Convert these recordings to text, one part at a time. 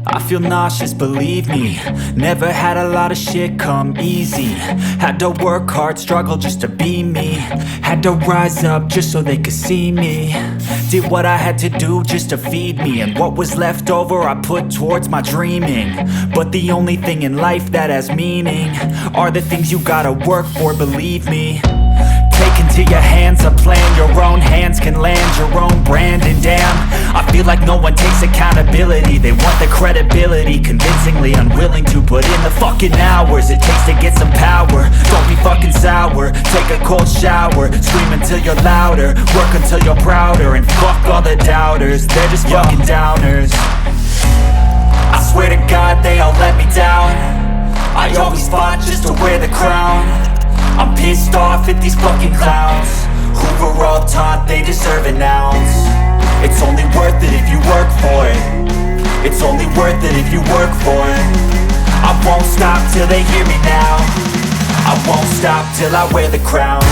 I feel nauseous, believe me. Never had a lot of shit come easy. Had to work hard, struggle just to be me. Had to rise up just so they could see me. Did what I had to do just to feed me. And what was left over I put towards my dreaming. But the only thing in life that has meaning are the things you gotta work for, believe me. Take into your hands a plan. Your own hands can land your own brand. And damn, I feel like no one takes accountability. They want the credibility, convincingly unwilling to put in the fucking hours it takes to get some power. Don't be fucking sour, take a cold shower. Scream until you're louder, work until you're prouder. And fuck all the doubters, they're just fucking downers. I swear to God they all let me down. I always fought just to wear the crown. I'm pissed off at these fucking clowns who were all taught they deserve an ounce. It's only worth it if you work for it. It's only worth it if you work for it. I won't stop till they hear me now. I won't stop till I wear the crown.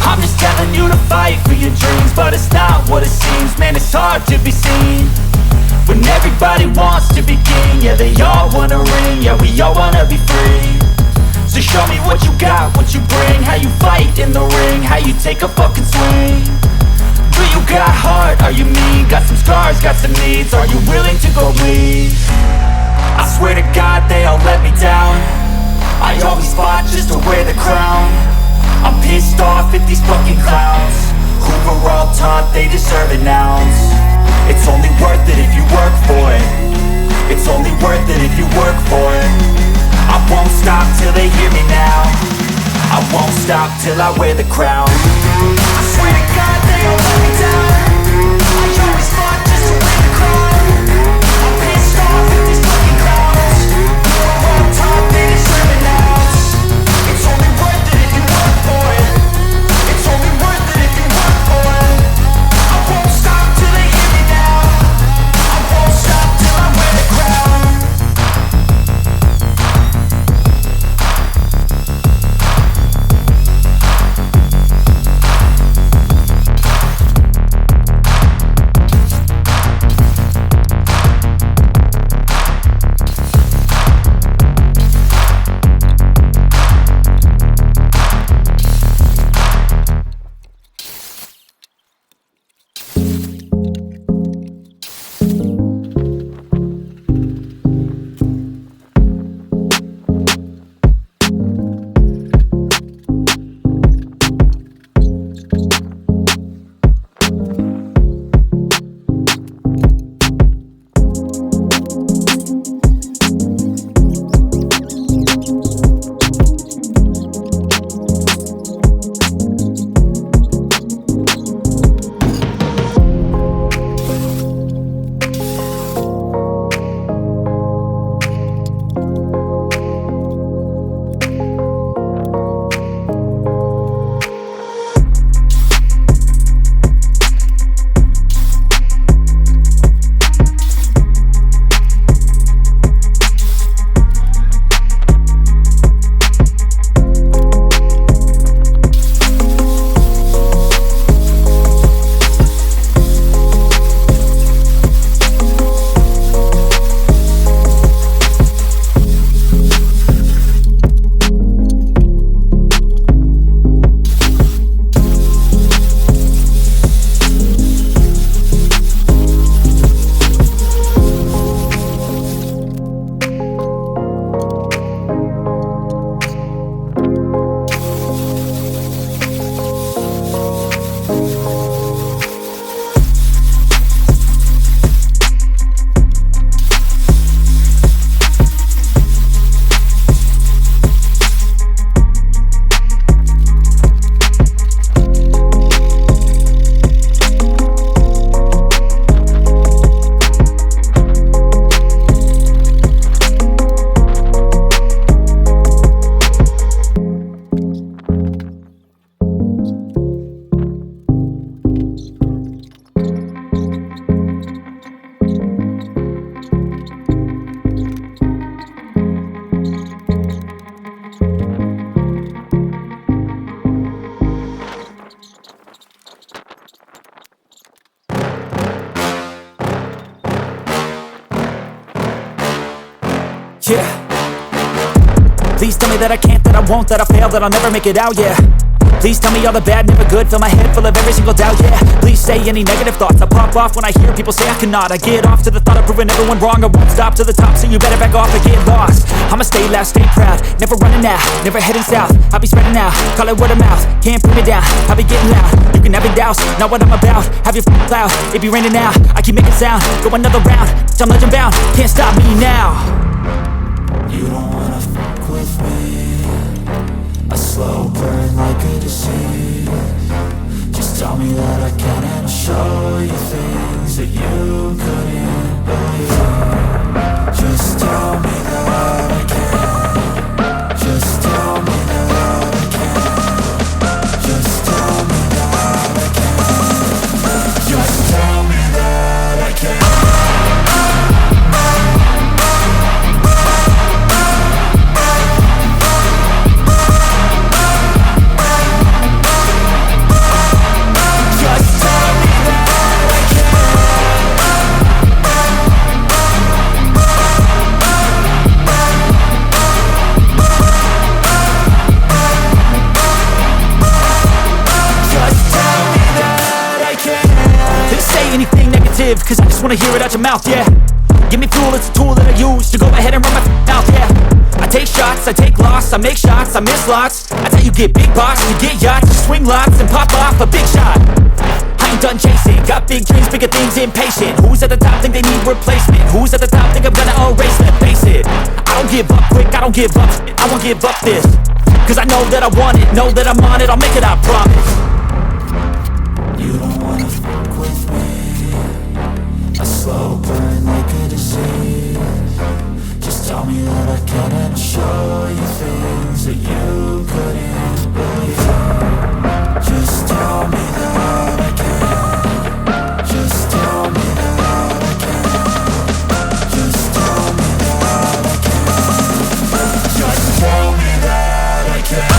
I'm just telling you to fight for your dreams, but it's not what it seems. Man, it's hard to be seen when everybody wants to be king. Yeah, they all wanna ring, yeah, we all wanna be free. So show me what you got, what you bring, how you fight in the ring, how you take a fucking swing. Do you got heart, are you mean? Got some scars, got some needs, are you willing to go bleed? I swear to God they all let me down. I always fought just to wear the crown. I'm pissed off at these fucking clowns who were all taught they deserve an ounce. It's only worth it if you work for it. It's only worth it if you work for it. I won't stop till they hear me now. I won't stop till I wear the crown. I swear to God they all let me down. I always fought just to wear the crown. I'm pissed off at these fucking clowns who were all taught they deserve an ounce. It's only worth it if you work for it. It's only worth it if you work for it. I won't stop till they hear me now. I won't stop till I wear the crown. tell me that I can't, that I won't, that I'll fail, that I'll never make it out, yeah. Please tell me all the bad, never good. Fill my head full of every single doubt, yeah. Please say any negative thoughts. I pop off when I hear people say I cannot. I get off to the thought of proving everyone wrong. I won't stop to the top, so you better back off and get lost. I'ma stay loud, stay proud, never running out, never heading south. I'll be spreading out, call it word of mouth. Can't put me down, I'll be getting loud. You can have it douse, not what I'm about. Have your cloud, it be raining now. I keep making sound, go another round. I'm legend bound, can't stop me now. You don't wanna fuck with me. A slow burn like a disease. Just tell me that I can and I'll show you things that you couldn't believe. Just tell me that I can. Just tell me that I can. Just tell me that I can. Just tell me that I can. Cause I just wanna hear it out your mouth, yeah. Give me fuel, it's a tool that I use to go ahead and run my mouth, yeah. I take shots, I take loss, I make shots, I miss lots. That's how you get big box, you get yachts, you swing lots and pop off a big shot. I ain't done chasing, got big dreams, bigger things, impatient. Who's at the top think they need replacement? Who's at the top think I'm gonna erase them? Face it, I don't give up quick, I don't give up, I won't give up this. Cause I know that I want it, know that I'm on it, I'll make it, I promise. You don't wanna fuck with me. A slow burn like a disease. Just tell me that I can and I'll show you things that you couldn't believe. Just tell me that I can. Just tell me that I can. Just tell me that I can. Just tell me that I can.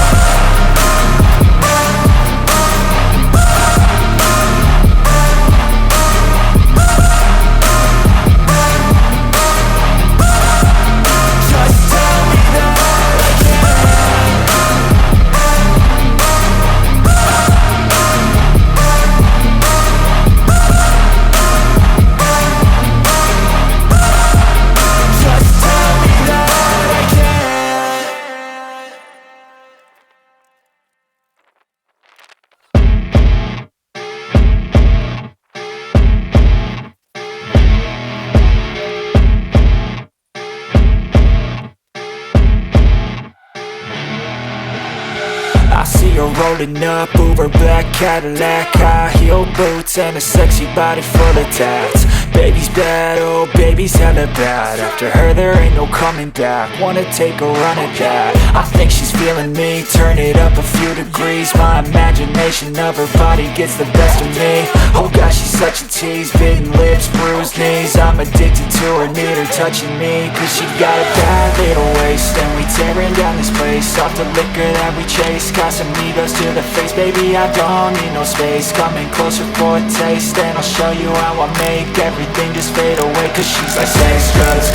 Rolling up, Uber black Cadillac, high heel boots and a sexy body full of tats. Baby's bad, oh baby's hella bad. After her there ain't no coming back. Wanna take a run at that. I think she's feeling me, turn it up a few degrees. My imagination of her body gets the best of me. Oh gosh, she's such a tease, bitten lips, bruised knees. I'm addicted to her, need her touching me. Cause she got a bad little waist, and we tearing down this place. Off the liquor that we chase, Casamigos to the face. Baby, I don't need no space. Coming closer for a taste, and I'll show you how I make everything just fade away. Cause she's like sex, drugs,